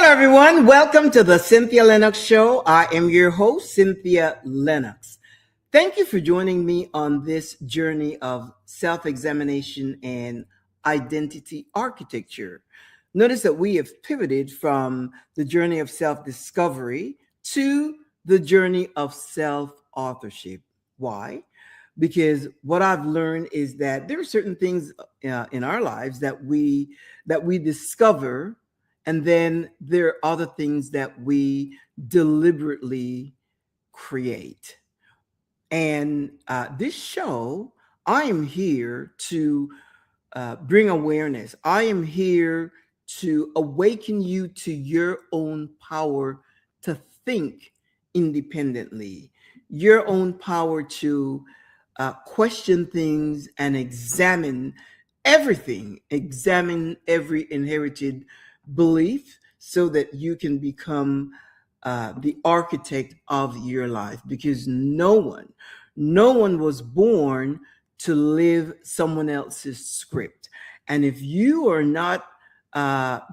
everyone. Welcome to the Cynthia Linox Show. I am your host, Cynthia Linox. Thank you for joining me on this journey of self-examination and identity architecture. Notice that we have pivoted from the journey of self-discovery to the journey of self-authorship. Why? Because what I've learned is that there are certain things in our lives that we discover, and then there are other things that we deliberately create. And this show, I am here to bring awareness. I am here to awaken you to your own power to think independently, your own power to question things and examine everything, examine every inherited belief so that you can become the architect of your life, because no one was born to live someone else's script. And if you are not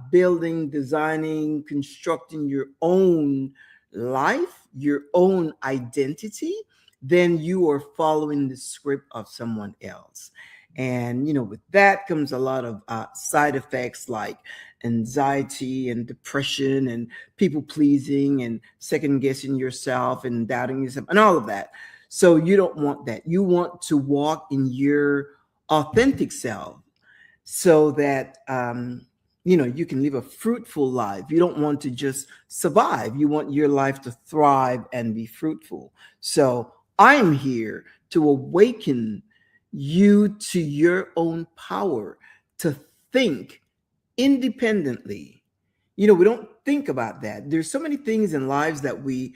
building, designing, constructing your own life, your own identity, then you are following the script of someone else. And, with that comes a lot of side effects like anxiety and depression and people pleasing and second guessing yourself and doubting yourself and all of that. So you don't want that. You want to walk in your authentic self so that, you can live a fruitful life. You don't want to just survive. You want your life to thrive and be fruitful. So I am here to awaken you to your own power to think independently. We don't think about that. There's so many things in lives that we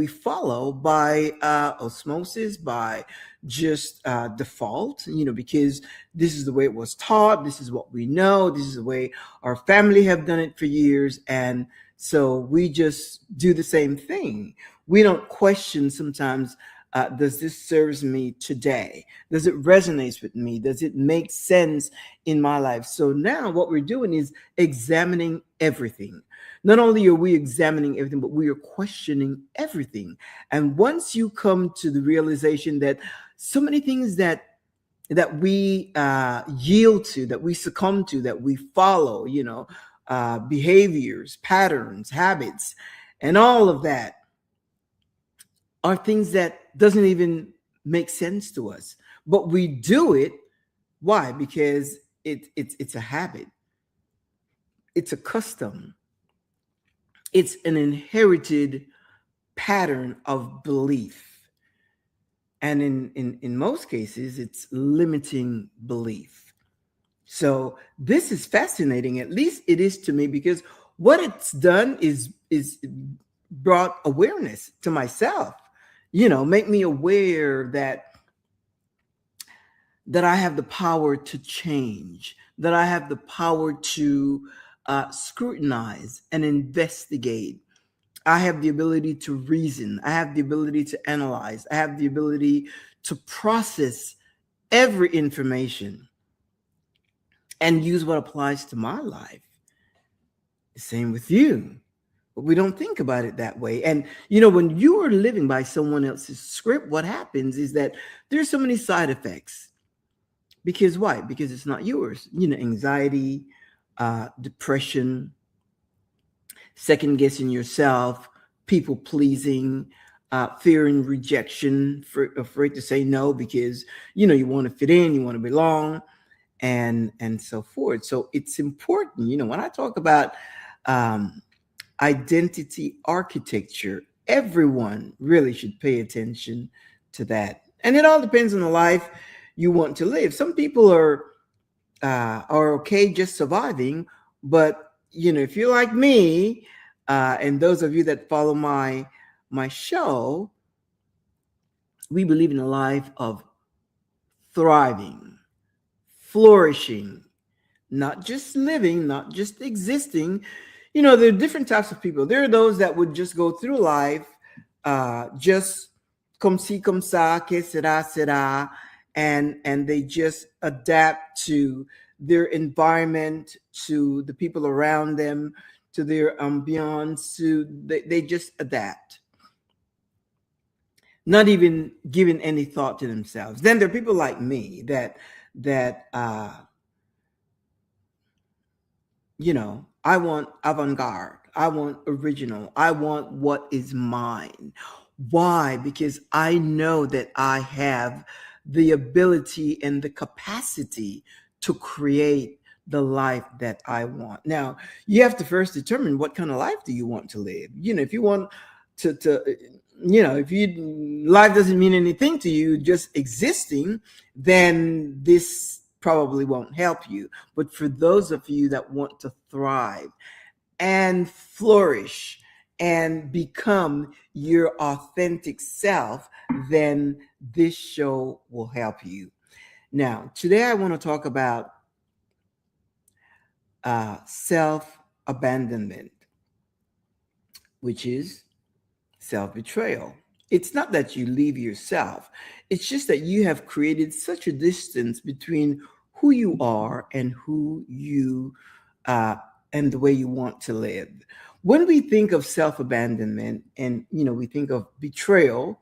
follow by osmosis, by just default, because this is the way it was taught, this is what we know, this is the way our family have done it for years, and so we just do the same thing. We don't question sometimes, does this serve me today? Does it resonate with me? Does it make sense in my life? So now what we're doing is examining everything. Not only are we examining everything, but we are questioning everything. And once you come to the realization that so many things that we yield to, that we succumb to, that we follow, behaviors, patterns, habits, and all of that are things that doesn't even make sense to us, but we do it. Why? Because it's a habit, it's a custom, it's an inherited pattern of belief, and in most cases it's limiting belief. So this is fascinating, at least it is to me, because what it's done is brought awareness to myself. Make me aware that I have the power to change, that I have the power to scrutinize and investigate. I have the ability to reason. I have the ability to analyze. I have the ability to process every information and use what applies to my life. The same with you. But we don't think about it that way. And, when you are living by someone else's script, what happens is that there's so many side effects. Because why? Because it's not yours. Anxiety, depression, second guessing yourself, people pleasing, fearing rejection, afraid to say no because, you want to fit in, you want to belong, and so forth. So it's important, when I talk about identity architecture, everyone really should pay attention to that. And it all depends on the life you want to live. Some people are okay just surviving, but if you're like me, and those of you that follow my show, we believe in a life of thriving, flourishing, not just living, not just existing. There are different types of people. There are those that would just go through life, just comme ci, comme ça, que sera, sera, and they just adapt to their environment, to the people around them, to their ambiance, they just adapt, not even giving any thought to themselves. Then there are people like me that I want avant-garde, I want original, I want what is mine. Why? Because I know that I have the ability and the capacity to create the life that I want. Now, you have to first determine what kind of life do you want to live. If you want to if you life doesn't mean anything to you, just existing, then this probably won't help you. But for those of you that want to thrive and flourish and become your authentic self, then this show will help you. Now, today I want to talk about self abandonment, which is self betrayal. It's not that you leave yourself, it's just that you have created such a distance between who you are and who you uh, and the way you want to live. When we think of self abandonment and we think of betrayal,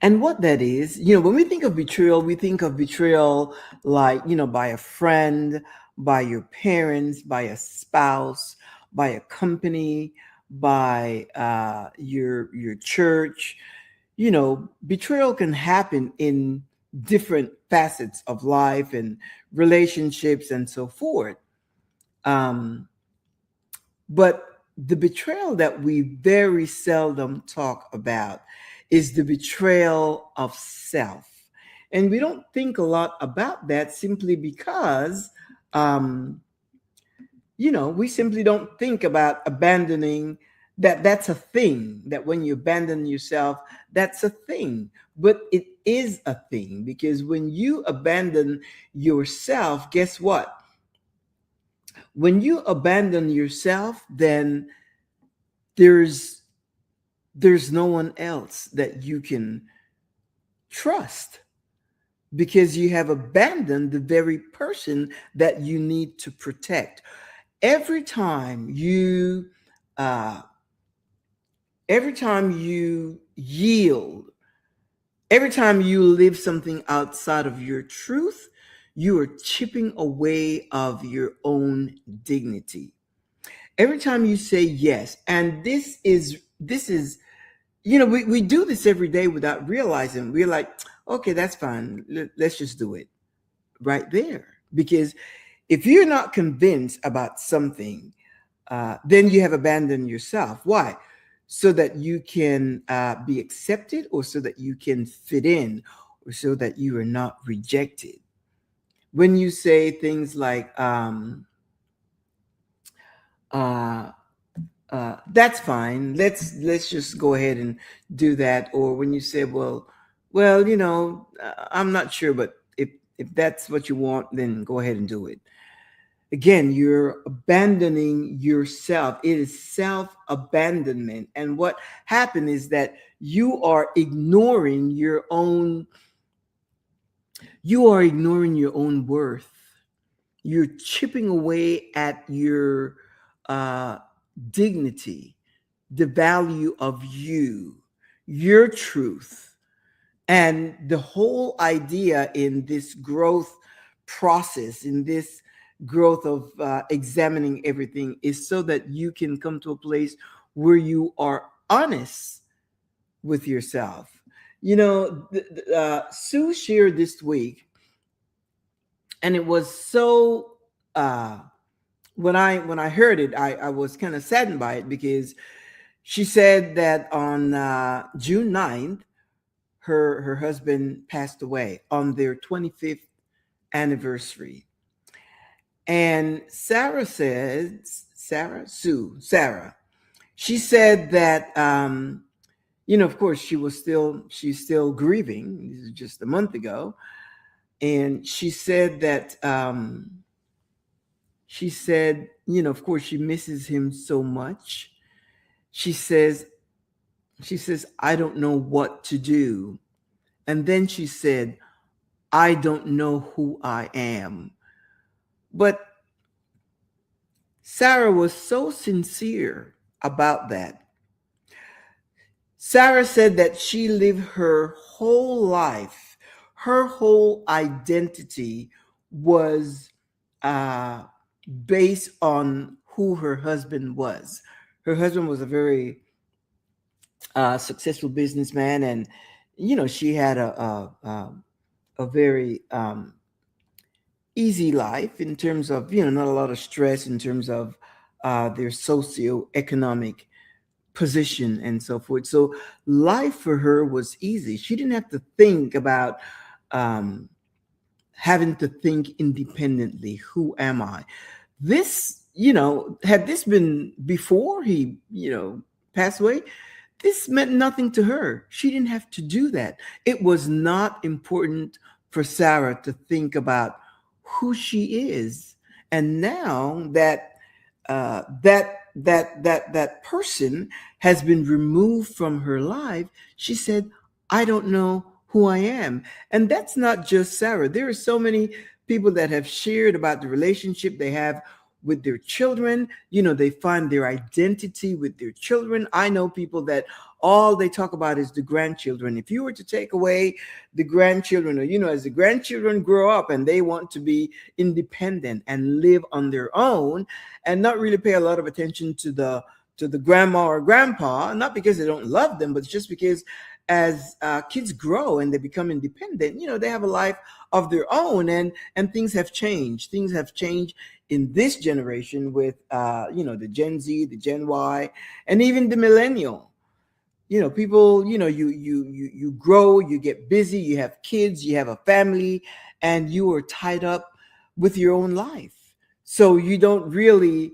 and what that is, when we think of betrayal, we think of betrayal like, by a friend, by your parents, by a spouse, by a company, by your church. Betrayal can happen in different facets of life and relationships and so forth. Um, but the betrayal that we very seldom talk about is the betrayal of self. And we don't think a lot about that simply because, um, we simply don't think about abandoning that's a thing, that when you abandon yourself, that's a thing. But it is a thing because when you abandon yourself, guess what? When you abandon yourself, then there's no one else that you can trust because you have abandoned the very person that you need to protect. Every time you uh, every time you yield, every time you live something outside of your truth, you are chipping away of your own dignity. Every time you say yes, and this is we do this every day without realizing. We're like, okay, that's fine, let's just do it right there. Because if you're not convinced about something, then you have abandoned yourself. Why? So that you can be accepted, or so that you can fit in, or so that you are not rejected. When you say things like, uh, that's fine, let's just go ahead and do that. Or when you say, well, I'm not sure, but if that's what you want, then go ahead and do it. Again, you're abandoning yourself. It is self abandonment. And what happened is that you are ignoring your own worth. You're chipping away at your uh, dignity, the value of you, your truth. And the whole idea in this growth process, in this growth of examining everything, is so that you can come to a place where you are honest with yourself. Sue shared this week, and it was so. When I heard it, I was kind of saddened by it because she said that on June 9th, her husband passed away on their 25th anniversary. And Sarah, she said that, of course, she's still grieving. This is just a month ago. And she said that, of course, she misses him so much. She says, I don't know what to do. And then she said, I don't know who I am. But Sarah was so sincere about that. Sarah said that she lived her whole life, her whole identity was uh, based on who her husband was. Her husband was a very successful businessman, and she had a very easy life in terms of not a lot of stress in terms of their socioeconomic position and so forth. So life for her was easy. She didn't have to think about um, having to think independently. Who am I? This, had this been before he, passed away, this meant nothing to her. She didn't have to do that. It was not important for Sarah to think about who she is. And now that that person has been removed from her life, she said, I don't know who I am. And that's not just Sarah. There are so many people that have shared about the relationship they have with their children. They find their identity with their children. I know people that all they talk about is the grandchildren. If you were to take away the grandchildren, or as the grandchildren grow up and they want to be independent and live on their own and not really pay a lot of attention to the grandma or grandpa, not because they don't love them, but just because as kids grow and they become independent, they have a life of their own, and things have changed. Things have changed in this generation with the Gen Z, the Gen Y, and even the millennial. People, you grow, you get busy, you have kids, you have a family, and you are tied up with your own life. So you don't really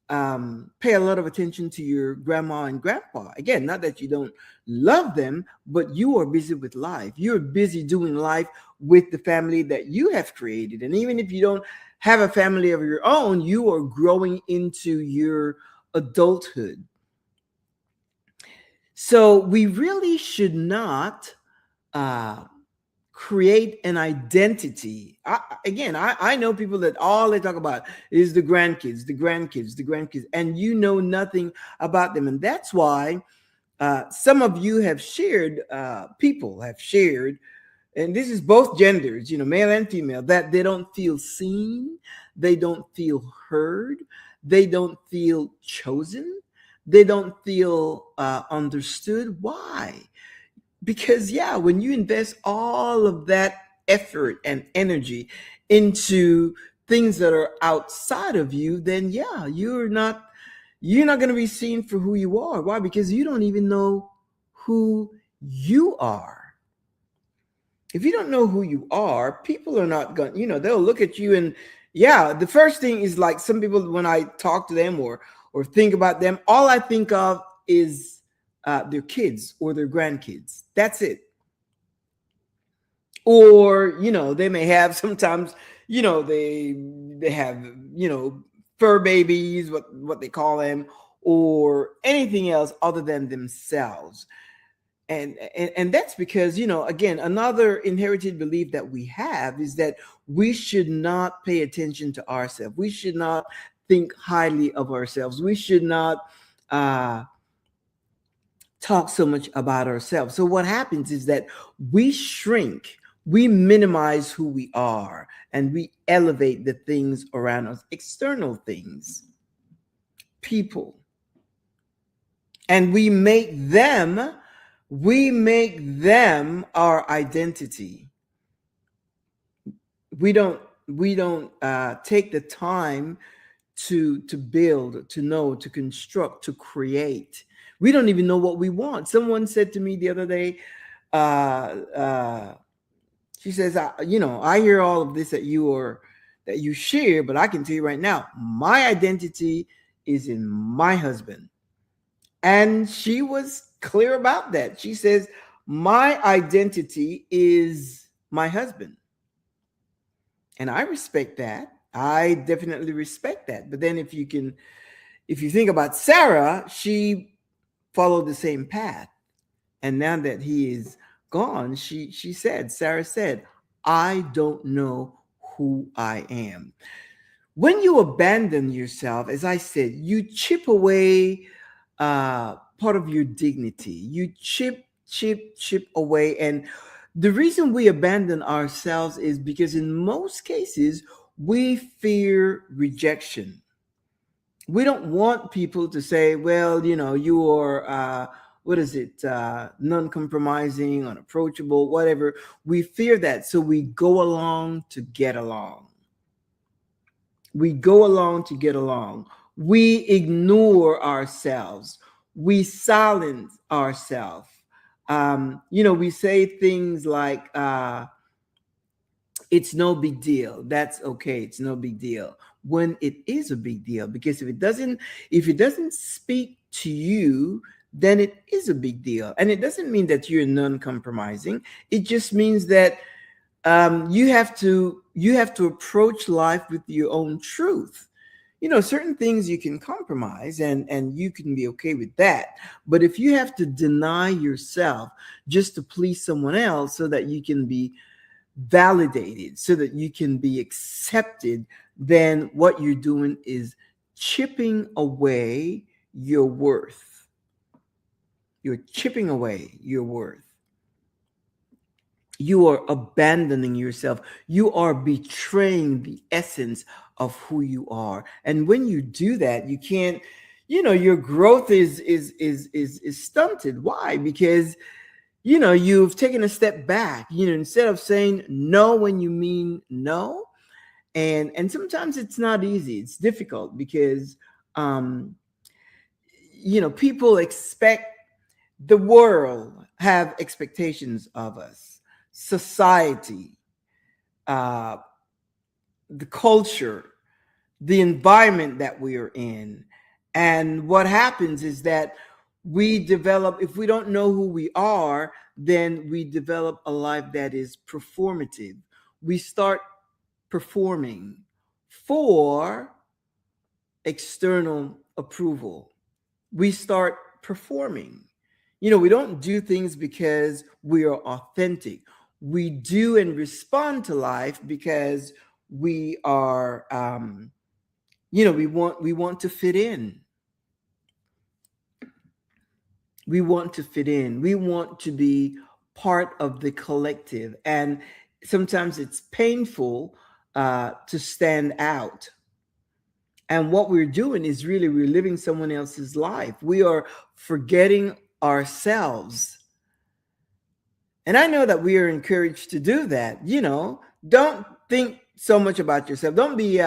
pay a lot of attention to your grandma and grandpa. Again, not that you don't love them, but you are busy with life. You're busy doing life with the family that you have created. And even if you don't have a family of your own, you are growing into your adulthood. So we really should not uh, create an identity. I know people that all they talk about is the grandkids, the grandkids, the grandkids, and you know nothing about them. And that's why some of you have shared, people have shared, and this is both genders, male and female, that they don't feel seen, they don't feel heard, they don't feel chosen, they don't feel understood. Why? Because when you invest all of that effort and energy into things that are outside of you, then you're not going to be seen for who you are. Why? Because you don't even know who you are. If you don't know who you are, people are not going, they'll look at you, and the first thing is, like, some people, when I talk to them or think about them, all I think of is their kids or their grandkids. That's it. Or they may have sometimes, they have, fur babies, what they call them, or anything else other than themselves. And that's because, again, another inherited belief that we have is that we should not pay attention to ourselves. We should not think highly of ourselves. We should not talk so much about ourselves. So what happens is that we shrink, we minimize who we are, and we elevate the things around us, external things, people, and we make them our identity. We don't take the time to build, to know, to construct, to create. We don't even know what we want. Someone said to me the other day, she says, I hear all of this that you share, but I can tell you right now, my identity is in my husband. And she was clear about that. She says, my identity is my husband. And I respect that. I definitely respect that. But then if you think about Sarah, she followed the same path. And now that he is gone, Sarah said, I don't know who I am. When you abandon yourself, as I said, you chip away part of your dignity. You chip away. And the reason we abandon ourselves is because in most cases, we fear rejection. We don't want people to say, well, you are, what is it, non-compromising, unapproachable, whatever. We fear that. So we go along to get along. We go along to get along. We ignore ourselves. We silence ourselves. We say things like, it's no big deal. That's okay. It's no big deal. When it is a big deal, because if it doesn't speak to you, then it is a big deal. And it doesn't mean that you're non-compromising. It just means that you have to approach life with your own truth. Certain things you can compromise, and you can be okay with that. But if you have to deny yourself just to please someone else so that you can be validated, so that you can be accepted, then what you're doing is chipping away your worth. You're chipping away your worth. You are abandoning yourself. You are betraying the essence of who you are. And when you do that, you can't, your growth is stunted. Why? Because you've taken a step back. Instead of saying no when you mean no. And sometimes it's not easy. It's difficult because people expect, the world have expectations of us, society, uh, the culture, the environment that we are in. And what happens is that we develop, if we don't know who we are, then we develop a life that is performative. We start performing for external approval. We start performing. We don't do things because we are authentic. We do and respond to life because we are, we want to fit in. We want to fit in. We want to be part of the collective. And sometimes it's painful to stand out. And what we're doing is really we're living someone else's life. We are forgetting ourselves. And I know that we are encouraged to do that. Don't think so much about yourself. Don't be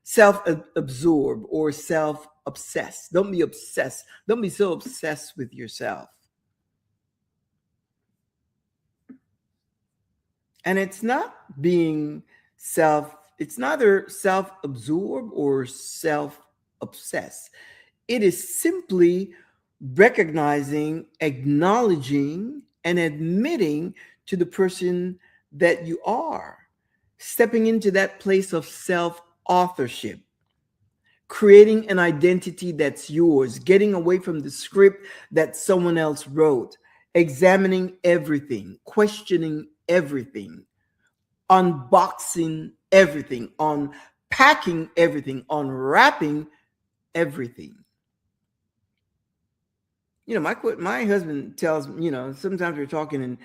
self-absorbed or self-obsessed. Don't be obsessed. Don't be so obsessed with yourself. And it's not being it's neither self-absorbed or self-obsessed. It is simply recognizing, acknowledging, and admitting to the person that you are, stepping into that place of self-authorship, creating an identity that's yours, getting away from the script that someone else wrote, examining everything, questioning everything, unboxing everything, unpacking everything, unwrapping everything. My husband tells me, sometimes we're talking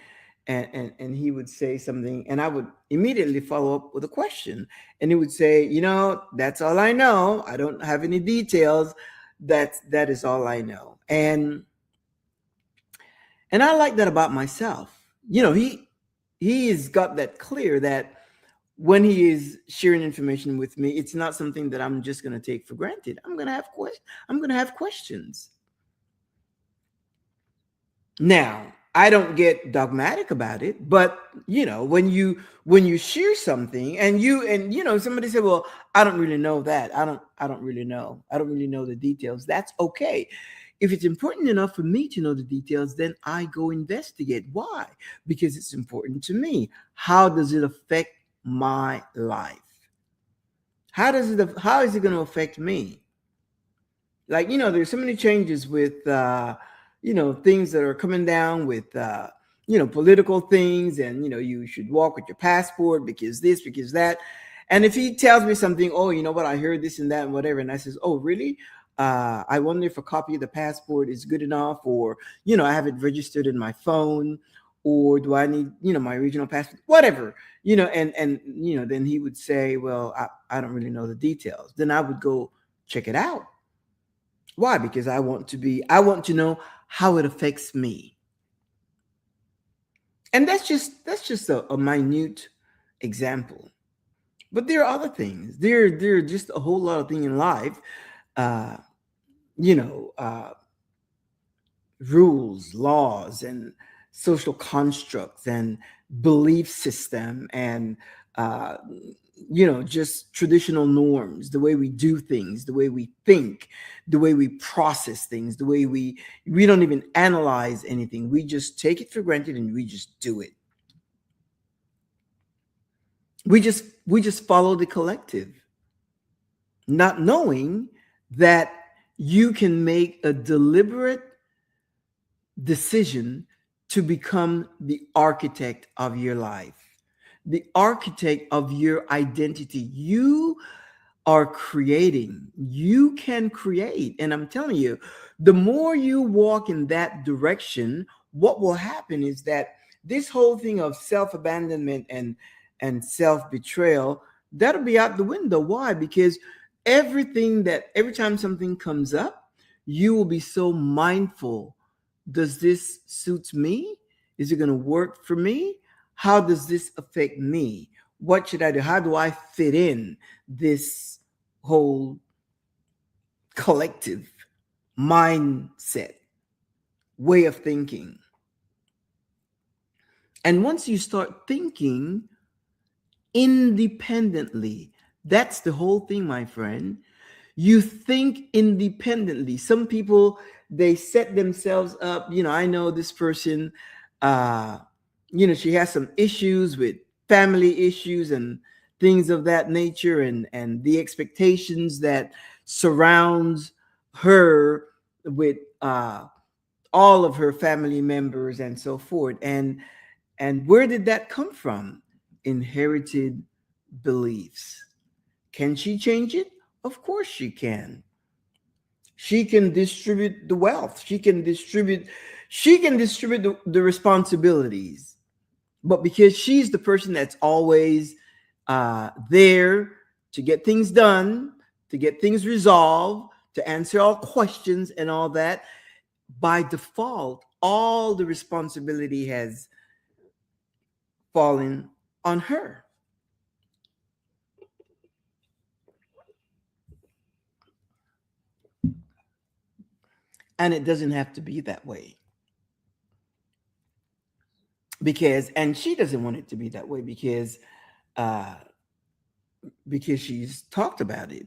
and he would say something and I would immediately follow up with a question. And he would say, that's all I know. I don't have any details. That is all I know. And I like that about myself. He's got that clear that when he is sharing information with me, it's not something that I'm just going to take for granted. I'm going to have questions. Now, I don't get dogmatic about it, but when you share something and somebody said, well, I don't really know that. I don't really know. I don't really know the details. That's okay. If it's important enough for me to know the details, then I go investigate. Why? Because it's important to me. How does it affect my life? How is it going to affect me? Like, there's so many changes with things that are coming down with political things, and you should walk with your passport because this, because that. And if he tells me something, oh, you know what, I heard this and that and whatever, and I says, oh, really? I wonder if a copy of the passport is good enough, or, I have it registered in my phone, or do I need, my original passport, whatever, and then he would say, well, I don't really know the details. Then I would go check it out. Why? Because I want to know how it affects me. And that's just a minute example. But there are other things. There are just a whole lot of things in life. Uh, you know, uh, Rules, laws, and social constructs, and belief system, and uh, just traditional norms, the way we do things, the way we think, the way we process things, the way we don't even analyze anything. We just take it for granted and we just do it. We just follow the collective, not knowing that you can make a deliberate decision to become the architect of your life, the architect of your identity. You are creating. You can create. And I'm telling you, the more you walk in that direction, what will happen is that this whole thing of self-abandonment and self-betrayal, that'll be out the window. Why? Because every time something comes up, you will be so mindful. Does this suit me? Is it going to work for me? How does this affect me? What should I do? How do I fit in this whole collective mindset, way of thinking? And once you start thinking independently, that's the whole thing, my friend. You think independently. Some people, they set themselves up. I know this person, uh, she has some issues with family issues and things of that nature, and the expectations that surrounds her with all of her family members and so forth. And where did that come from? Inherited beliefs. Can she change it? Of course she can. She can distribute the wealth. She can distribute the responsibilities. But because she's the person that's always there to get things done, to get things resolved, to answer all questions and all that, by default, all the responsibility has fallen on her. And it doesn't have to be that way. And she doesn't want it to be that way uh, because she's talked about it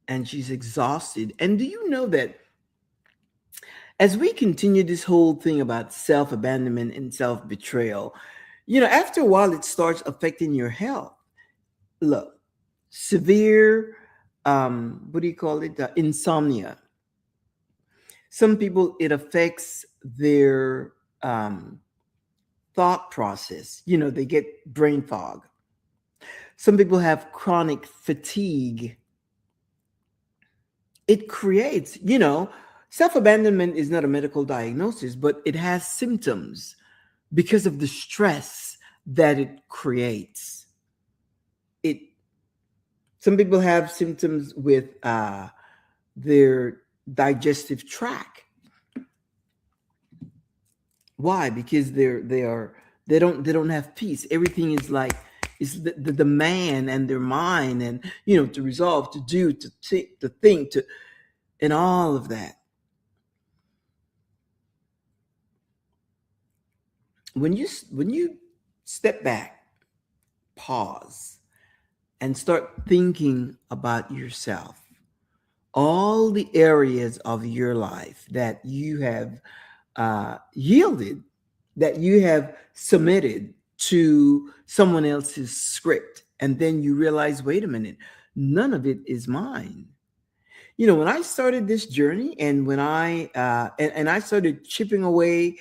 and she's exhausted. And do you know that as we continue this whole thing about self abandonment and self betrayal, after a while it starts affecting your health. Look, severe, what do you call it? Insomnia. Some people, it affects their thought process. They get brain fog. Some people have chronic fatigue. It creates, self abandonment is not a medical diagnosis, but it has symptoms because of the stress that it creates. It Some people have symptoms with their digestive tract. Why? Because they don't have peace. Everything is like, is the demand and their mind, and to resolve, to do, to think, to and all of that. When you step back, pause, and start thinking about yourself, all the areas of your life that you have yielded, that you have submitted to someone else's script, and then you realize, wait a minute, none of it is mine. When I started this journey, and when and I started chipping away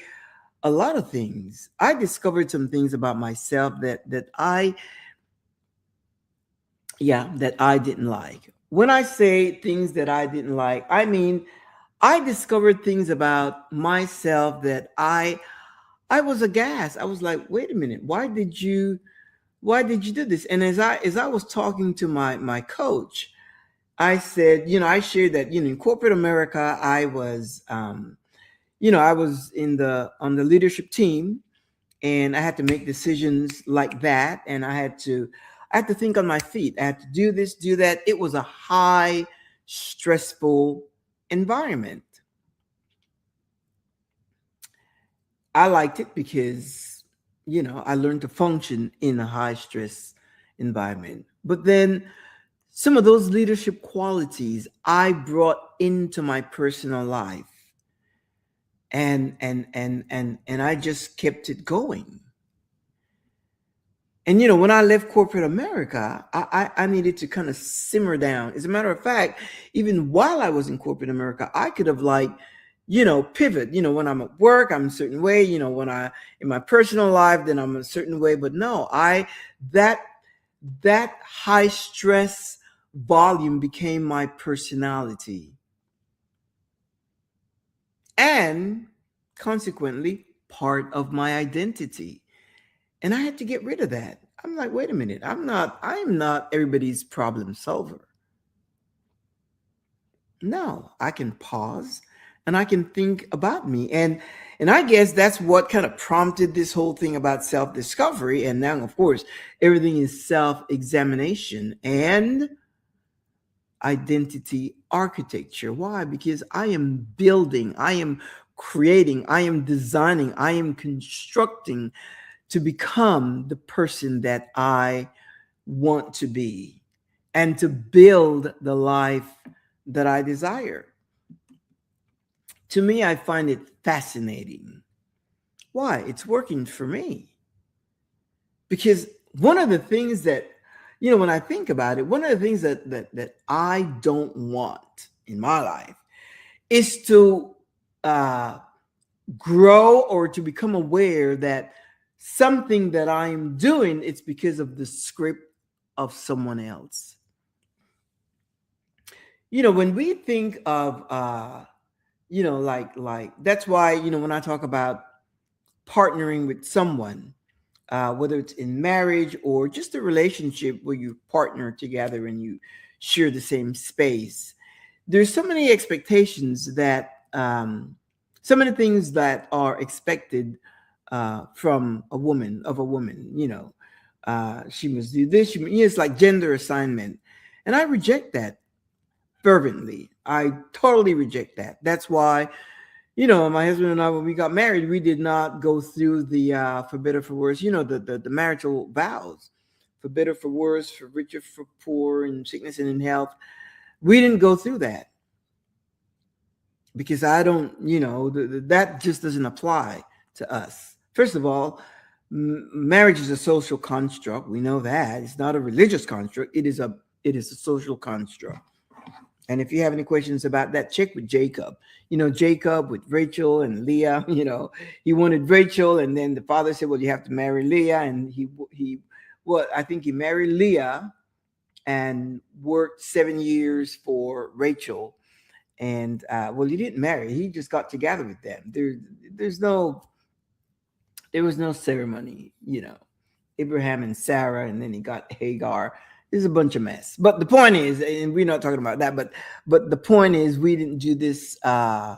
a lot of things, I discovered some things about myself that Yeah, that I didn't like. When I say things that I didn't like, I mean I discovered things about myself that I was aghast. I was like, wait a minute, why did you do this? And as I was talking to my coach, I said, I shared that, in corporate America, I was in the on the leadership team, and I had to make decisions like that, and I had to think on my feet. I had to do this, do that. It was a high, stressful environment. I liked it because, I learned to function in a high stress environment. But then some of those leadership qualities I brought into my personal life, and I just kept it going. And when I left corporate America, I needed to kind of simmer down. As a matter of fact, even while I was in corporate America, I could have pivot. When I'm at work, I'm a certain way. When I in my personal life, then I'm a certain way. But no, that that high stress volume became my personality, and consequently part of my identity. And I had to get rid of that. I'm like, wait a minute, I am not everybody's problem solver. No, I can pause and I can think about me. And I guess that's what kind of prompted this whole thing about self-discovery. And now, of course, everything is self-examination and identity architecture. Why? Because I am building, I am creating, I am designing, I am constructing to become the person that I want to be and to build the life that I desire. To me, I find it fascinating. Why? It's working for me. Because one of the things that, when I think about it, one of the things that I don't want in my life is to uh, grow or to become aware that something that I'm doing, it's because of the script of someone else. When we think of like that's why, when I talk about partnering with someone, whether it's in marriage or just a relationship where you partner together and you share the same space, there's so many expectations that so many things that are expected from a woman. She must do this. It's like gender assignment, and I reject that fervently. I totally reject that. That's why, my husband and I, when we got married, we did not go through the for better for worse, the marital vows, for better for worse, for richer for poor, in sickness and in health. We didn't go through that because I don't, that just doesn't apply to us. First of all, marriage is a social construct. We know that it's not a religious construct. It is a social construct. And if you have any questions about that, check with Jacob. Jacob with Rachel and Leah. He wanted Rachel, and then the father said, "Well, you have to marry Leah." And I think he married Leah and worked 7 years for Rachel. And well, he didn't marry; he just got together with them. There was no ceremony. Abraham and Sarah, and then he got Hagar. There's a bunch of mess. But the point is, and we're not talking about that, but the point is, we didn't do this vows,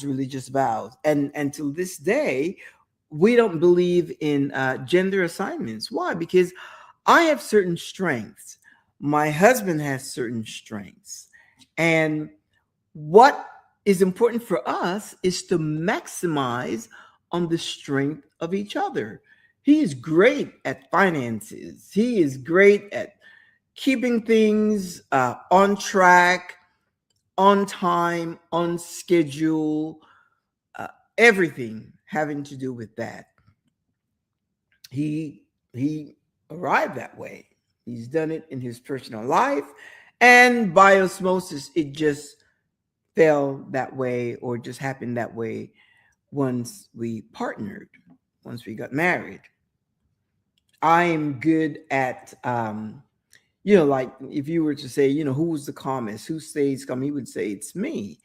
religious vows, and until this day, we don't believe in gender assignments. Why? Because I have certain strengths. My husband has certain strengths, and what is important for us is to maximize on the strength of each other. He is great at finances. He is great at keeping things on track, on time, on schedule, uh, everything having to do with that. He arrived that way. He's done it in his personal life, and by osmosis, it just fell that way or just happened that way once we partnered, once we got married. I am good at, like if you were to say, who's the calmest, who stays calm, he would say it's me,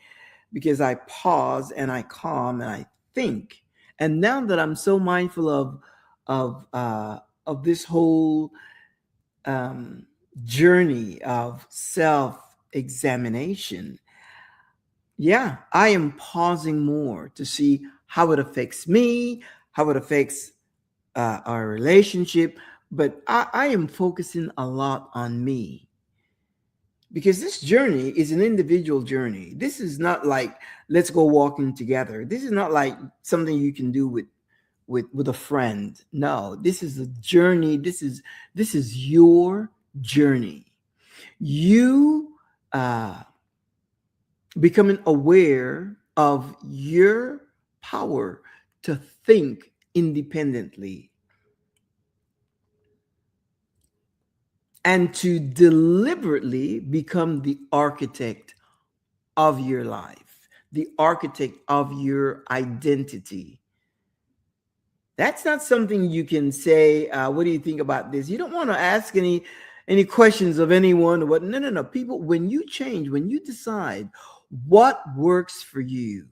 because I pause and I calm and I think. And now that I'm so mindful of this whole um, journey of self examination, yeah, I am pausing more to see how it affects me, how it affects our relationship. But I am focusing a lot on me, because this journey is an individual journey. This is not like let's go walking together. This is not like something you can do with a friend. No, this is a journey. This is your journey. You uh, becoming aware of your power to think independently and to deliberately become the architect of your life, the architect of your identity. That's not something you can say, what do you think about this? You don't want to ask any questions of anyone or what. No, no, no. People, when you change, when you decide what works for you,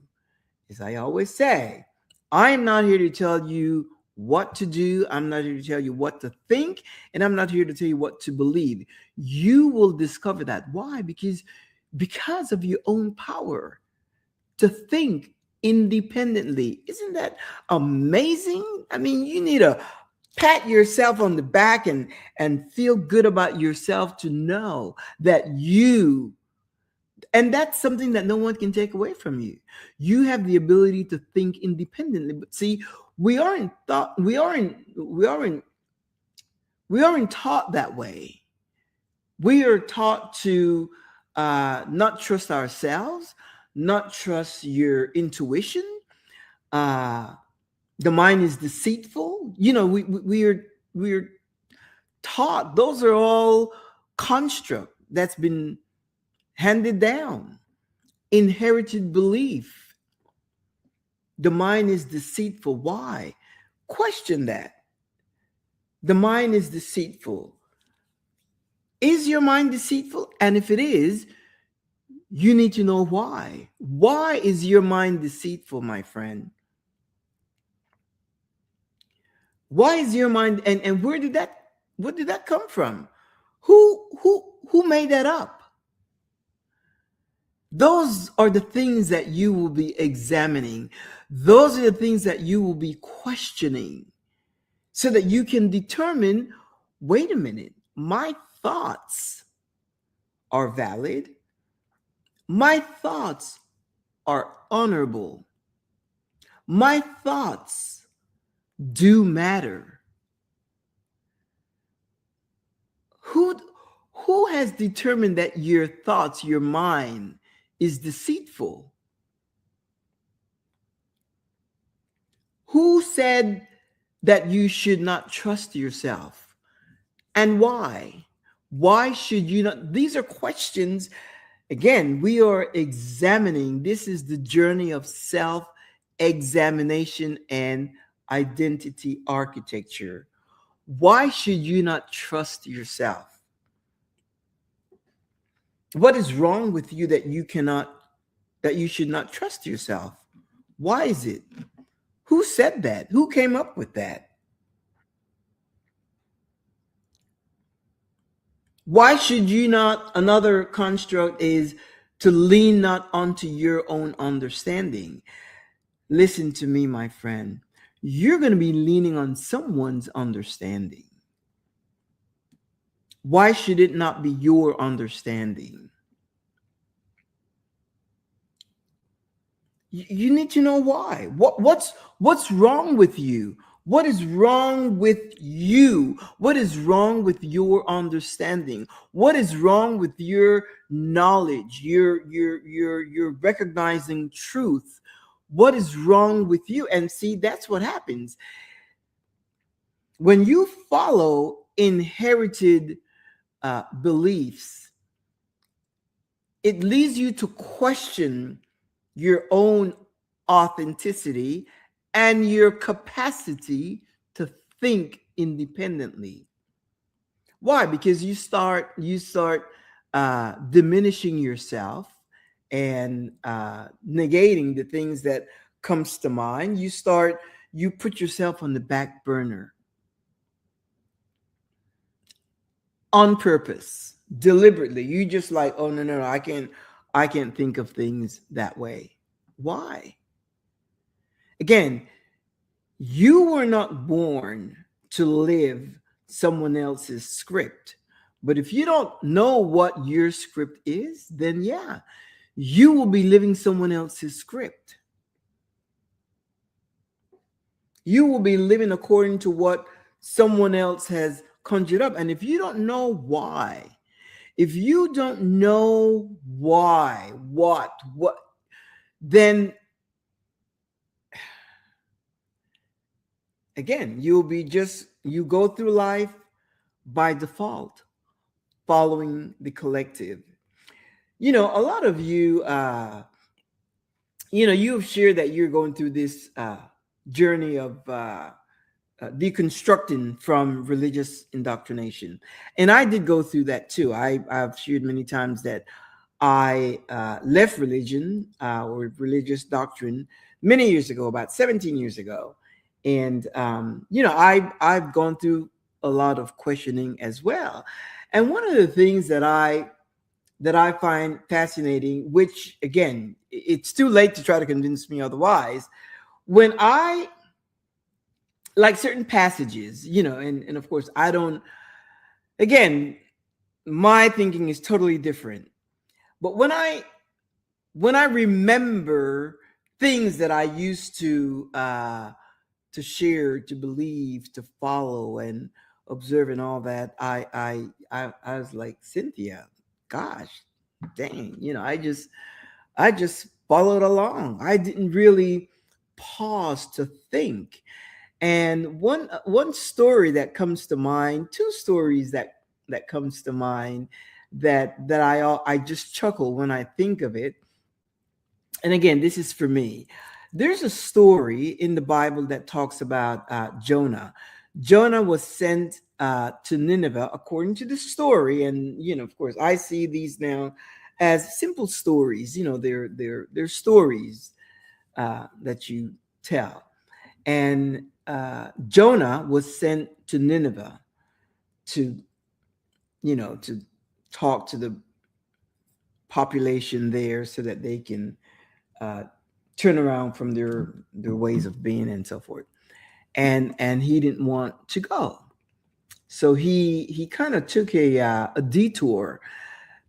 as I always say, I'm not here to tell you what to do. I'm not here to tell you what to think, and I'm not here to tell you what to believe. You will discover that. Why? Because of your own power to think independently. Isn't that amazing? I mean, you need to pat yourself on the back and feel good about yourself to know that you, and that's something that no one can take away from you. You have the ability to think independently. But see, we aren't taught that way. We are taught to not trust ourselves, not trust your intuition. Uh, the mind is deceitful. We're taught, those are all construct that's been handed down, inherited belief. The mind is deceitful. Why? Question that. The mind is deceitful. Is your mind deceitful? And if it is, you need to know why. Why is your mind deceitful, my friend? Why is your mind, and where did that come from? Who made that up? Those are the things that you will be examining. Those are the things that you will be questioning, so that you can determine, wait a minute, my thoughts are valid. My thoughts are honorable. My thoughts do matter. Who who has determined that your thoughts, your mind is deceitful? Who said that you should not trust yourself? And why? Why should you not? These are questions. Again, we are examining. This is the journey of self examination and identity architecture. Why should you not trust yourself? What is wrong with you that you should not trust yourself? Why is it? Who said that? Who came up with that? Why should you not? Another construct is to lean not onto your own understanding. Listen to me, my friend. You're going to be leaning on someone's understanding. Why should it not be your understanding? You need to know why. What's wrong with you? What is wrong with you? What is wrong with your understanding? What is wrong with your knowledge? Your recognizing truth. What is wrong with you? And see, that's what happens when you follow inherited beliefs. It leads you to question your own authenticity and your capacity to think independently. Why? Because you start diminishing yourself and negating the things that comes to mind. You put yourself on the back burner on purpose, deliberately. You just like, oh no, I can't think of things that way. Why? Again, you were not born to live someone else's script. But if you don't know what your script is, then yeah, you will be living someone else's script. You will be living according to what someone else has conjured up. And if you don't know why, if you don't know why, what, then again, you go through life by default, following the collective. A lot of you, you've shared that you're going through this journey of deconstructing from religious indoctrination. And I did go through that too. I've shared many times that I left religion or religious doctrine many years ago, about 17 years ago. And, I've gone through a lot of questioning as well. And one of the things that I find fascinating, which again, it's too late to try to convince me otherwise, when I like certain passages, and of course I don't, again, my thinking is totally different. But when I remember things that I used to share, to believe, to follow, and observe, and all that, I was like, Cynthia, gosh, dang, I just followed along. I didn't really pause to think. And one story that comes to mind, two stories that comes to mind that I just chuckle when I think of it. And again, this is for me. There's a story in the Bible that talks about Jonah. Jonah was sent to Nineveh, according to the story. And of course, I see these now as simple stories. They're stories that you tell. And Jonah was sent to Nineveh to to talk to the population there so that they can turn around from their ways of being and so forth. And he didn't want to go, so he kind of took a detour.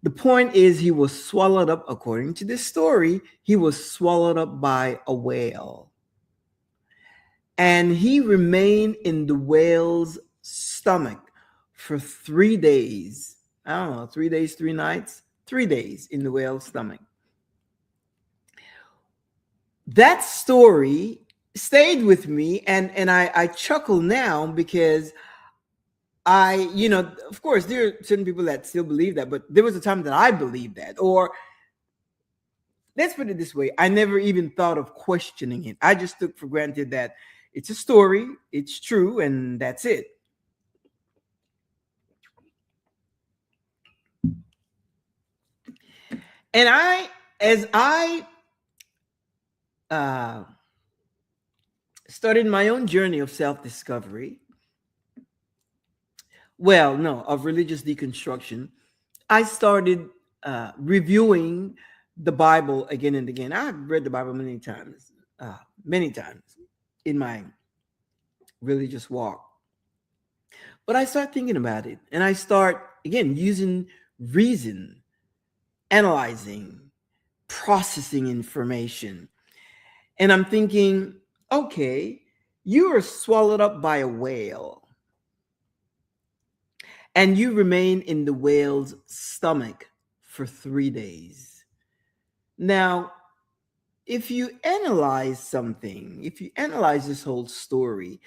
The point is, he was swallowed up, according to this story. He was swallowed up by a whale, and he remained in the whale's stomach for 3 days. I don't know, 3 days, 3 nights, 3 days in the whale's stomach. That story stayed with me, and I chuckle now because of course, there are certain people that still believe that, but there was a time that I believed that. Or let's put it this way, I never even thought of questioning it. I just took for granted that it's a story, it's true, and that's it. And as I started my own journey of self-discovery, of religious deconstruction, I started reviewing the Bible again and again. I've read the Bible many times in my religious walk. But I start thinking about it, and I start, again, using reason, analyzing, processing information. And I'm thinking, okay, you are swallowed up by a whale, and you remain in the whale's stomach for 3 days. Now, if you analyze something, if you analyze this whole story,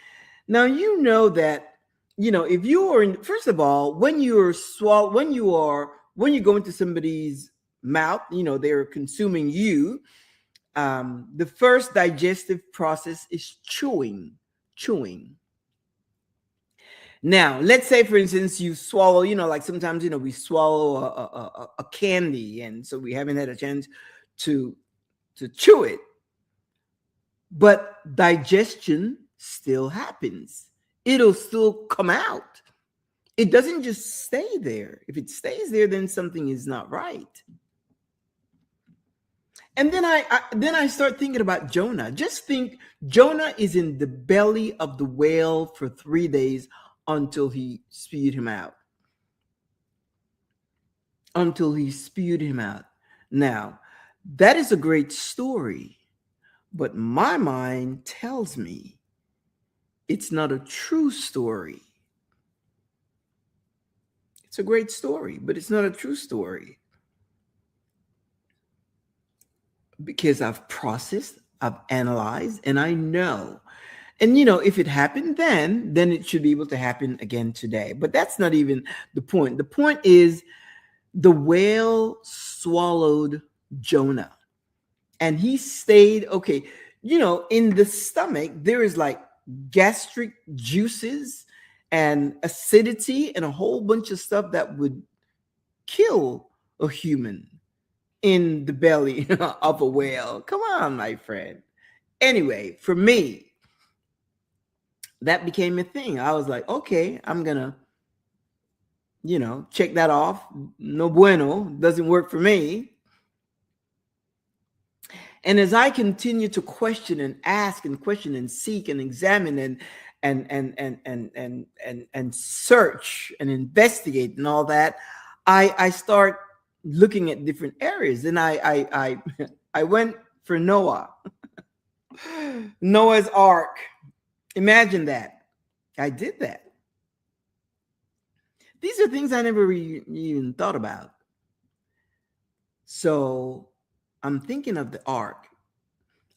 now you know that, if you are in, first of all, when you go into somebody's mouth, they're consuming you. The first digestive process is chewing. Now, let's say, for instance, you swallow, like sometimes, we swallow a candy, and so we haven't had a chance to chew it, but digestion still happens. It'll still come out. It doesn't just stay there. If it stays there, then something is not right. And then I start thinking about Jonah. Just think, Jonah is in the belly of the whale for 3 days until he spewed him out. Until he spewed him out. Now, that is a great story, but my mind tells me it's not a true story. It's a great story, but it's not a true story. Because I've processed, I've analyzed, and I know. And if it happened then it should be able to happen again today. But that's not even the point. The point is the whale swallowed Jonah. And he stayed, okay, in the stomach, there is like gastric juices and acidity and a whole bunch of stuff that would kill a human in the belly of a whale. Come on, my friend. Anyway, for me, that became a thing. I was like, okay, I'm gonna, check that off. No bueno, doesn't work for me. And as I continue to question and ask and question and seek and examine and search and investigate and all that, I start looking at different areas. And I went for Noah. Noah's Ark. Imagine that. I did that. These are things I never even thought about. So I'm thinking of the ark.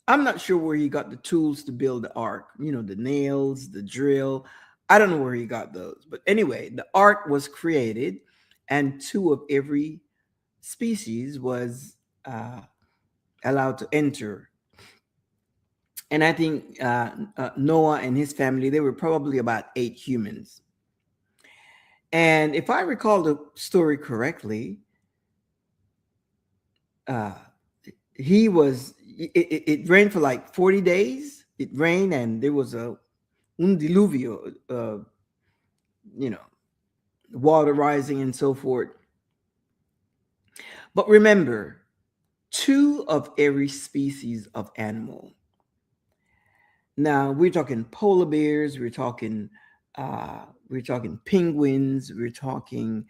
I'm not sure where he got the tools to build the ark, the nails, the drill. I don't know where he got those. But anyway, the ark was created, and 2 of every species was allowed to enter. And I think Noah and his family, they were probably about 8 humans. And if I recall the story correctly, it rained for like 40 days. It rained, and there was un diluvio, water rising and so forth. But remember, 2 of every species of animal. Now we're talking polar bears, we're talking penguins, we're talking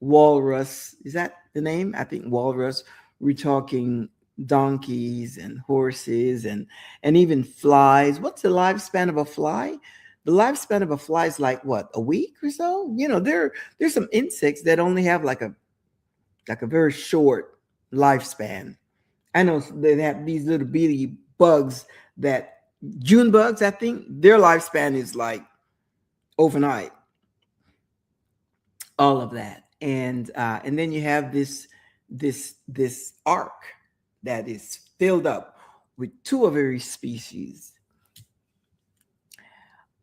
walrus. Is that the name? I think walrus. We're talking donkeys and horses and even flies. What's the lifespan of a fly? The lifespan of a fly is like what, a week or so? There's some insects that only have like a very short lifespan. I know they have these little bitty bugs that June bugs, I think their lifespan is like overnight. All of that. And then you have this ark that is filled up with 2 of every species.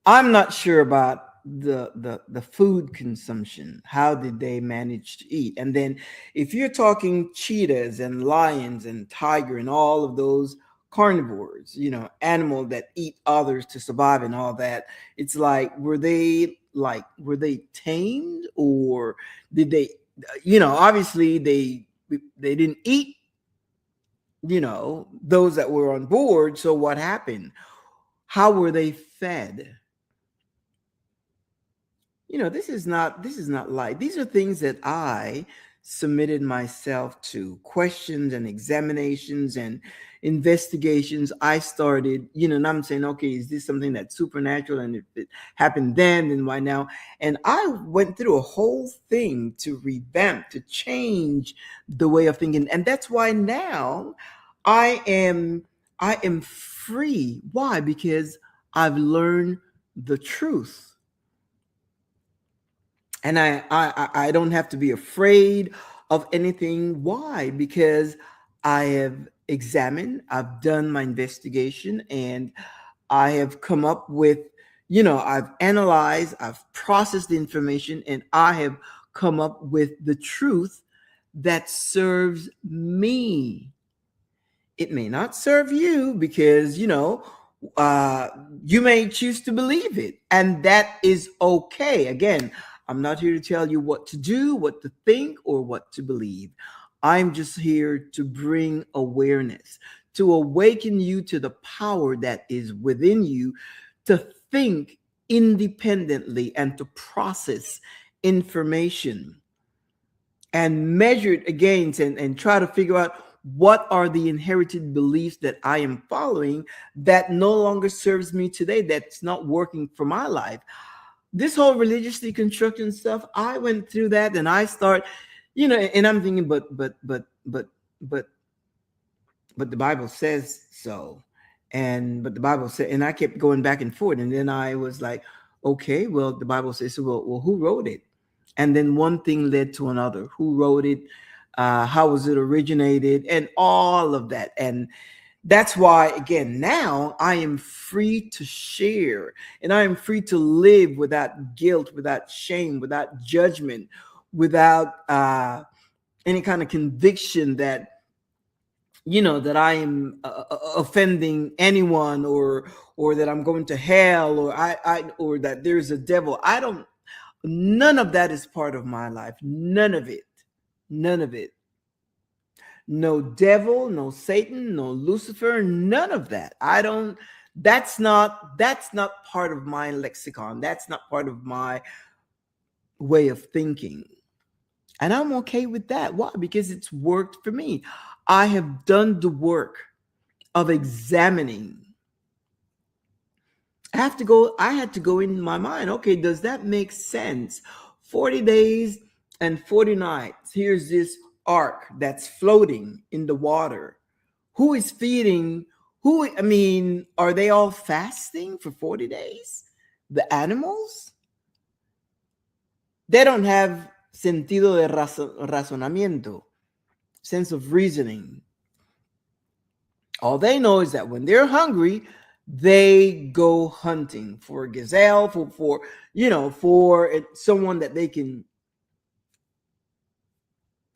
I'm not sure about the food consumption. How did they manage to eat? And then if you're talking cheetahs and lions and tiger and all of those carnivores, animal that eat others to survive and all that, it's like, were they tamed, or did they, obviously they didn't eat, those that were on board. So what happened? How were they fed? This is not light. These are things that I submitted myself to, questions and examinations and investigations. I started, and I'm saying, okay, is this something that's supernatural? And if it happened then why now? And I went through a whole thing to revamp, to change the way of thinking. And that's why now I am free. Why? Because I've learned the truth. And I don't have to be afraid of anything. Why? Because I have examined, I've done my investigation, and I have come up with, I've analyzed, I've processed the information, and I have come up with the truth that serves me. It may not serve you because, uh, you may choose to believe it, and that is okay. Again, I'm not here to tell you what to do, what to think, or what to believe. I'm just here to bring awareness, to awaken you to the power that is within you to think independently and to process information and measure it against and try to figure out what are the inherited beliefs that I am following that no longer serves me today, that's not working for my life. This whole religious deconstruction stuff, I went through that and I start, and I'm thinking, but but the Bible says so. But the Bible said, and I kept going back and forth. And then I was like, okay, well, the Bible says so. Well, who wrote it? And then one thing led to another. Who wrote it? How was it originated? And all of that. And that's why, again, now I am free to share and I am free to live without guilt, without shame, without judgment, without any kind of conviction that that I am offending anyone, or that I'm going to hell, or or that there's a devil. I don't. None of that is part of my life. None of it. None of it. No devil, no Satan, no Lucifer. None of that. I don't. That's not part of my lexicon. That's not part of my way of thinking. And I'm okay with that. Why? Because it's worked for me. I have done the work of examining. I had to go in my mind. Okay, does that make sense? 40 days and 40 nights. Here's this ark that's floating in the water. Who is feeding? Are they all fasting for 40 days? The animals? They don't have sentido de razonamiento, sense of reasoning. All they know is that when they're hungry, they go hunting for a gazelle, for someone that they can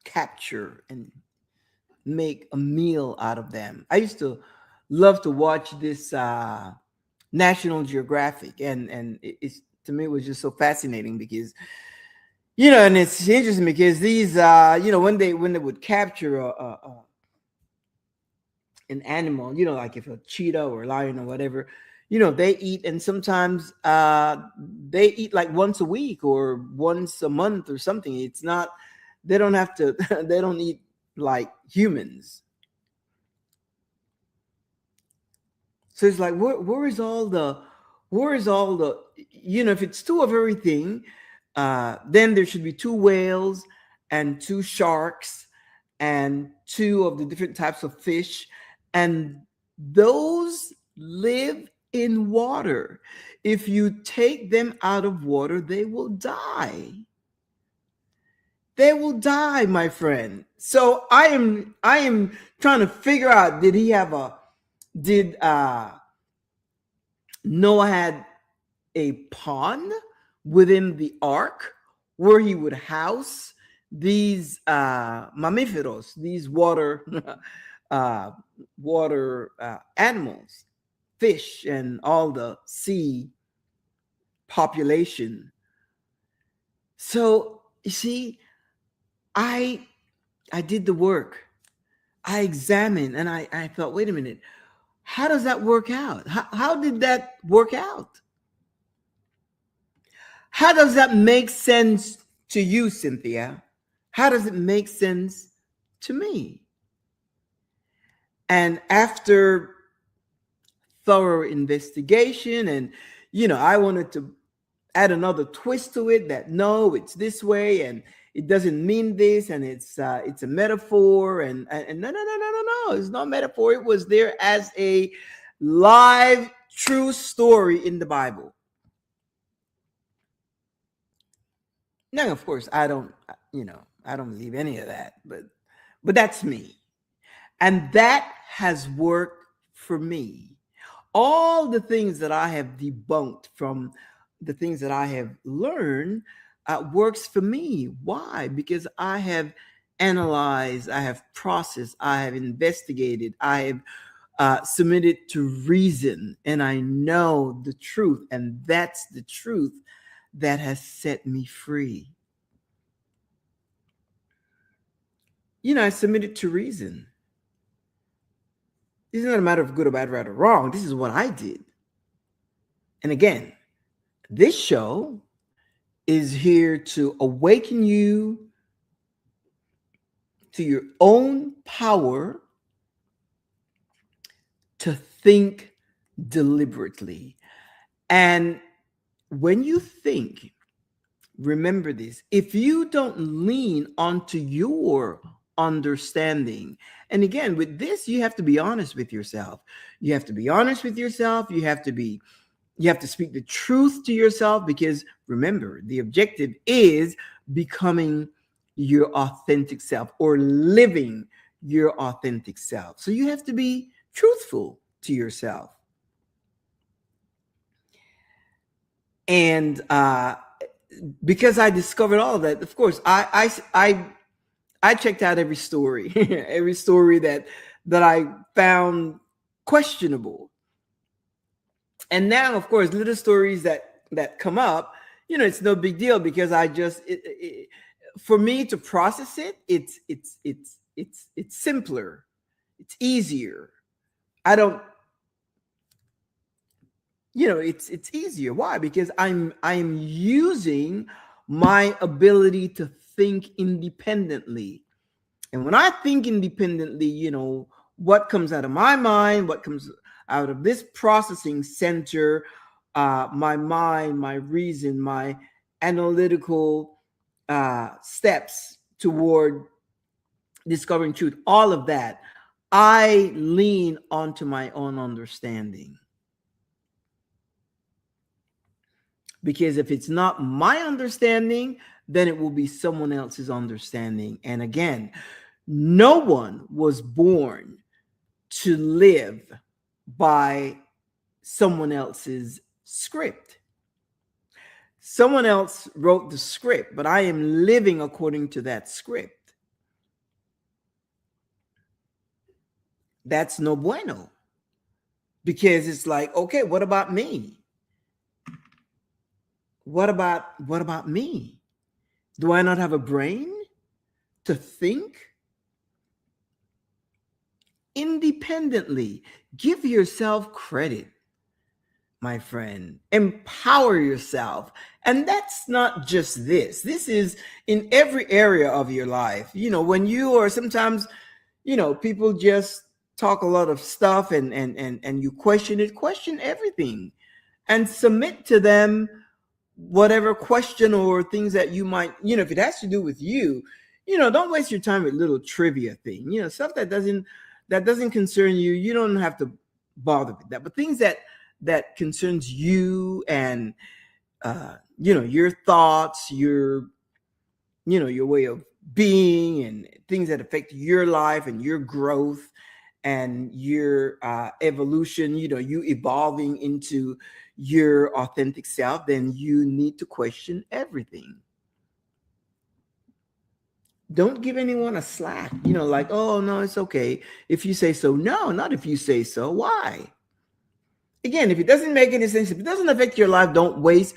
capture and make a meal out of them. I used to love to watch this National Geographic, and it's, to me, it was just so fascinating because and it's interesting because these when they would capture an animal, like if a cheetah or a lion or whatever, they eat, and sometimes they eat like once a week or once a month or something. It's not, they don't have to, they don't eat like humans. So it's like, where is all the, if it's two of everything, then there should be two whales and two sharks and two of the different types of fish, and those live in water. If you take them out of water, they will die. They will die, my friend. So I am trying to figure out, did Noah had a pond within the ark where he would house these mamíferos, these water animals, fish, and all the sea population. So you see, I did the work. I examined, and I thought, wait a minute, how does that work out? How did that work out? How does that make sense to you, Cynthia? How does it make sense to me? And after thorough investigation, and I wanted to add another twist to it, that no, it's this way, and it doesn't mean this, and it's a metaphor, and no, it's not metaphor. It was there as a live true story in the Bible. Now, of course, I don't believe any of that, but that's me. And that has worked for me. all the things that I have debunked from the things that I have learned works for me. Why? Because I have analyzed, I have processed, I have investigated, I have submitted to reason, and I know the truth, and that's the truth that has set me free. I submitted to reason. This is not a matter of good or bad, right or wrong. This is what I did. And again, this show is here to awaken you to your own power to think deliberately. And when you think, remember this, if you don't lean onto your understanding, and again, with this, you have to be honest with yourself. You have to be honest with yourself. You have to speak the truth to yourself, because remember, the objective is becoming your authentic self or living your authentic self. So you have to be truthful to yourself. And because I discovered all of that, of course, I checked out every story, every story that I found questionable. And now, of course, little stories that come up, it's no big deal, because I just for me to process it, it's simpler, it's easier. I don't, it's easier. Why? Because I'm using my ability to think independently. And when I think independently, what comes out of my mind, what comes out of this processing center, my mind, my reason, my analytical steps toward discovering truth, all of that, I lean onto my own understanding. Because if it's not my understanding, then it will be someone else's understanding. And again, no one was born to live by someone else's script. Someone else wrote the script, but I am living according to that script. That's no bueno. Because it's like, okay, what about me? What about me? Do I not have a brain to think independently? Give yourself credit, my friend. Empower yourself. And that's not just this. This is in every area of your life. When you are sometimes, people just talk a lot of stuff and you question it, question everything and submit to them whatever question or things that you might, if it has to do with you, don't waste your time with little trivia thing, stuff that doesn't concern you. You don't have to bother with that. But things that concerns you and your thoughts, your way of being, and things that affect your life and your growth and your evolution, you evolving into your authentic self, then you need to question everything. Don't give anyone a slack, like, oh, no, it's okay if you say so. No, not if you say so. Why? Again, if it doesn't make any sense, if it doesn't affect your life, don't waste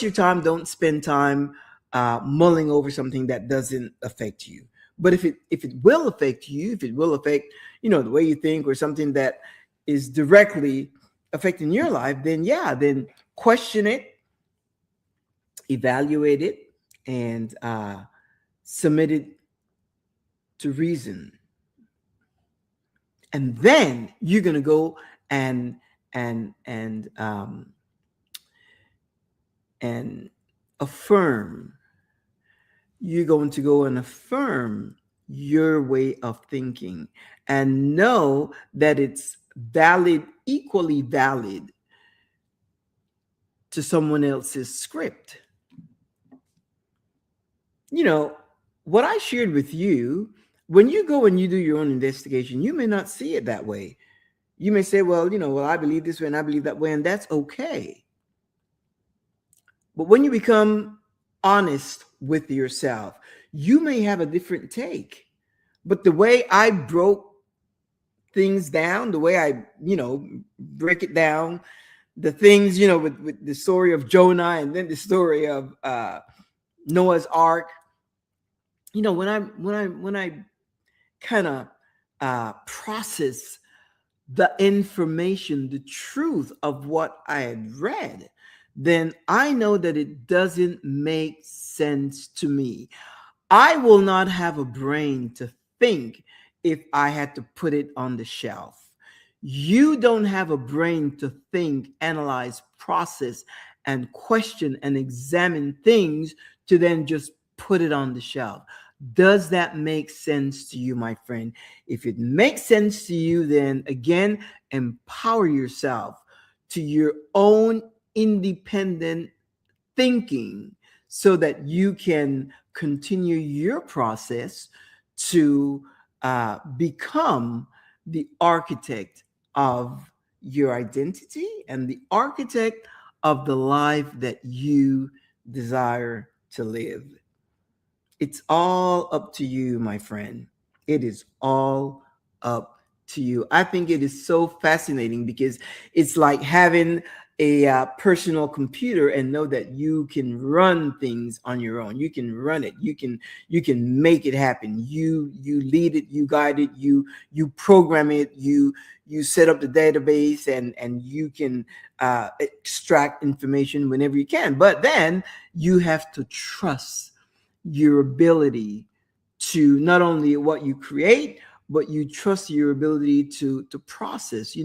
your time. Don't spend time mulling over something that doesn't affect you. But if it will affect you, if it will affect, the way you think, or something that is directly affecting your life, then then question it, evaluate it, and submit it to reason. And then you're gonna go and affirm. You're going to go and affirm your way of thinking and know that it's valid, equally valid to someone else's script. What I shared with you, when you go and you do your own investigation, you may not see it that way. You may say, well, well, I believe this way and I believe that way, and that's okay. But when you become honest with yourself, you may have a different take. But the way I broke things down, the way I, break it down, the things, with the story of Jonah and then the story of Noah's Ark, when I kind of process the information, the truth of what I had read, then I know that it doesn't make sense to me. I will not have a brain to think if I had to put it on the shelf. You don't have a brain to think, analyze, process, and question and examine things to then just put it on the shelf. Does that make sense to you, my friend? If it makes sense to you, then again, empower yourself to your own independent thinking so that you can continue your process to become the architect of your identity and the architect of the life that you desire to live. It's all up to you, my friend. It is all up to you. I think it is so fascinating because it's like having a personal computer and know that you can run things on your own. You can run it. You can make it happen. You lead it. You guide it. You program it. You set up the database and you can extract information whenever you can. But then you have to trust your ability to not only what you create, but you trust your ability to process.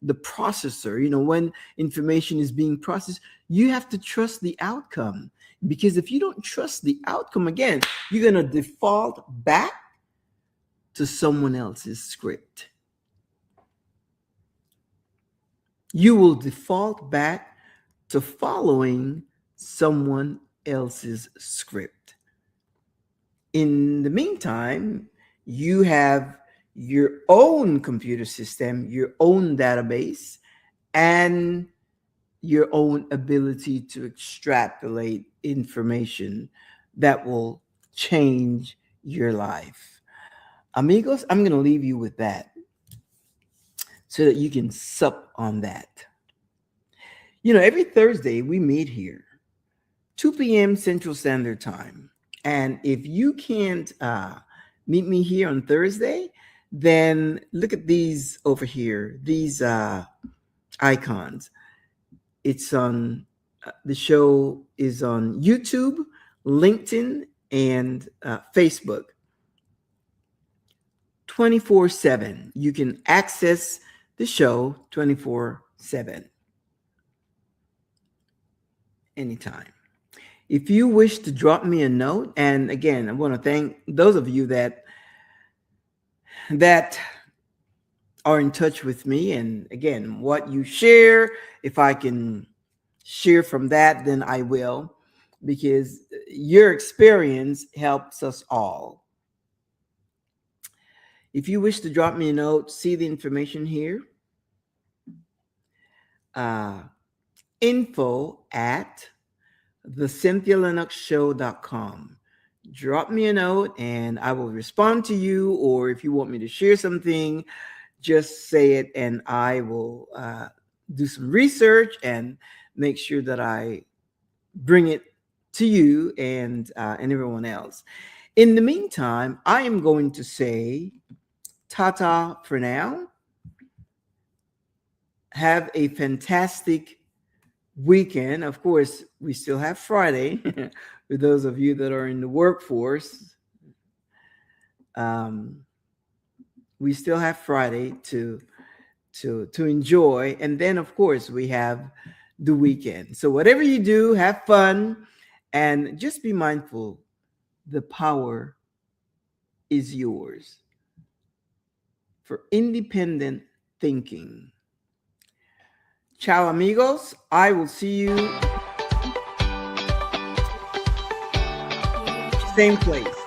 The processor. When information is being processed, you have to trust the outcome, because if you don't trust the outcome, again, you're going to default back to someone else's script. You will default back to following someone else's script. In the meantime, you have your own computer system, your own database, and your own ability to extrapolate information that will change your life. Amigos, I'm going to leave you with that so that you can sup on that. Every Thursday we meet here, 2 p.m. Central Standard Time. And if you can't meet me here on Thursday, then look at these over here, these icons. It's on, the show is on YouTube, LinkedIn, and Facebook. 24/7. You can access the show 24/7. Anytime. If you wish to drop me a note, and again, I want to thank those of you that are in touch with me. And again, what you share, if I can share from that, then I will, because your experience helps us all. If you wish to drop me a note, see the information here. Info at thecynthialinoxshow.com. Drop me a note and I will respond to you. Or if you want me to share something, just say it and I will do some research and make sure that I bring it to you and everyone else. In the meantime, I am going to say ta-ta for now. Have a fantastic weekend. Of course, we still have Friday for those of you that are in the workforce. We still have Friday to enjoy, and then of course we have the weekend. So whatever you do, have fun and just be mindful. The power is yours for independent thinking. Ciao, amigos. I will see you same place.